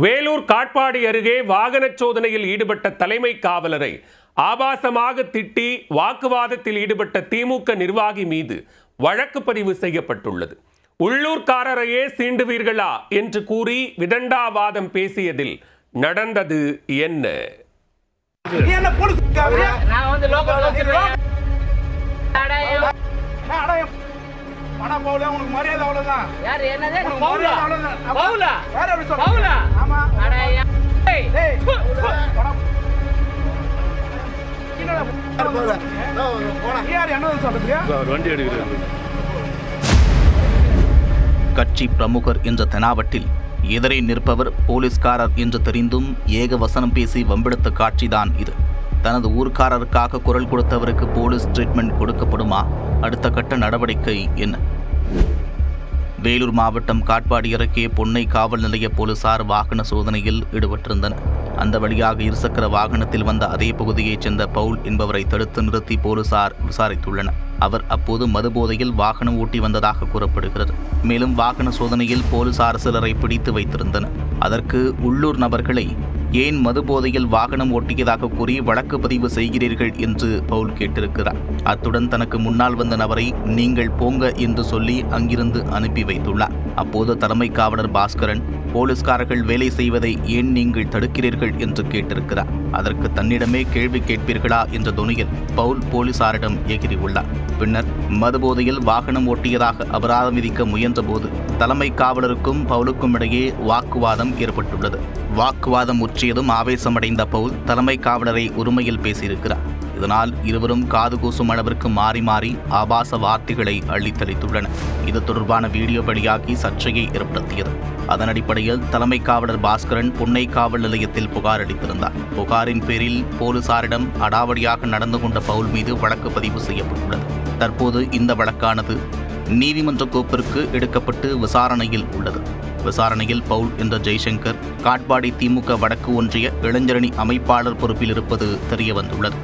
வேலூர் காட்பாடி அருகே வாகன சோதனையில் ஈடுபட்ட தலைமை காவலரை ஆபாசமாக திட்டி வாக்குவாதத்தில் ஈடுபட்ட திமுக நிர்வாகி மீது வழக்கு பதிவு செய்யப்பட்டுள்ளது. உள்ளூர்காரரையே சீண்டுவீர்களா என்று கூறி விதண்டாவாதம் பேசியதில் நடந்தது என்ன? கட்சி பிரமுகர் என்ற தெனாவட்டில் எதிரே நிற்பவர் போலீஸ்காரர் என்று தெரிந்தும் ஏகவசனம் பேசி வம்பிடுத்த காட்சிதான் இது. தனது ஊர்க்காரருக்காக குரல் கொடுத்தவருக்கு போலீஸ் ட்ரீட்மெண்ட் கொடுக்கப்படுமா? அடுத்த கட்ட நடவடிக்கை என்ன? வேலூர் மாவட்டம் காட்பாடி அருகே பொன்னை காவல் நிலைய போலீசார் வாகன சோதனையில் ஈடுபட்டிருந்தனர். அந்த வழியாக இருசக்கர வாகனத்தில் வந்த அதே பகுதியைச் சேர்ந்த பவுல் என்பவரை தடுத்து நிறுத்தி போலீசார் விசாரித்துள்ளனர். அவர் அப்போது மதுபோதையில் வாகனம் ஓட்டி வந்ததாக கூறப்படுகிறது. மேலும் வாகன சோதனையில் போலீசார் சிலரை பிடித்து வைத்திருந்தனர். அதற்கு உள்ளூர் நபர்களை ஏன் மதுபோதையில் வாகனம் ஓட்டியதாக கூறி வழக்கு பதிவு செய்கிறீர்கள் என்று பவுல் கேட்டிருக்கிறார். அத்துடன் தனக்கு முன்னால் வந்த நபரை நீங்கள் போங்க என்று சொல்லி அங்கிருந்து அனுப்பி வைத்துள்ளார். அப்போது தலைமை காவலர் பாஸ்கரன், போலீஸ்காரர்கள் வேலை செய்வதை ஏன் நீங்கள் தடுக்கிறீர்கள் என்று கேட்டிருக்கிறார். அதற்கு தன்னிடமே கேள்வி கேட்பீர்களா என்ற துணியில் பவுல் போலீசாரிடம் எகிரியுள்ளார். பின்னர் மதுபோதையில் வாகனம் ஓட்டியதாக அபராதம் விதிக்க முயன்றபோது தலைமை காவலருக்கும் பவுலுக்கும் இடையே வாக்குவாதம் ஏற்பட்டுள்ளது. வாக்குவாதம் முற்றியதும் ஆவேசமடைந்த பவுல் தலைமை காவலரை உரிமையில் பேசியிருக்கிறார். இதனால் இருவரும் காது கூசும் அளவிற்கு மாறி மாறி ஆபாச வார்த்தைகளை அள்ளித்தளித்துள்ளனர். இது தொடர்பான வீடியோ வெளியாகி சர்ச்சையை ஏற்படுத்தியது. அதன் அடிப்படையில் தலைமை காவலர் பாஸ்கரன் பொன்னை காவல் நிலையத்தில் புகார் அளித்திருந்தார். புகாரின் பேரில் போலீசாரிடம் அடாவடியாக நடந்து கொண்ட பவுல் மீது வழக்கு பதிவு செய்யப்பட்டுள்ளது. தற்போது இந்த வழக்கானது நீதிமன்ற கோப்பிற்கு எடுக்கப்பட்டு விசாரணையில் உள்ளது. விசாரணையில் பவுல் என்ற ஜெய்சங்கர் காட்பாடி திமுக வடக்கு ஒன்றிய இளைஞரணி அமைப்பாளர் பொறுப்பில் இருப்பது தெரியவந்துள்ளது.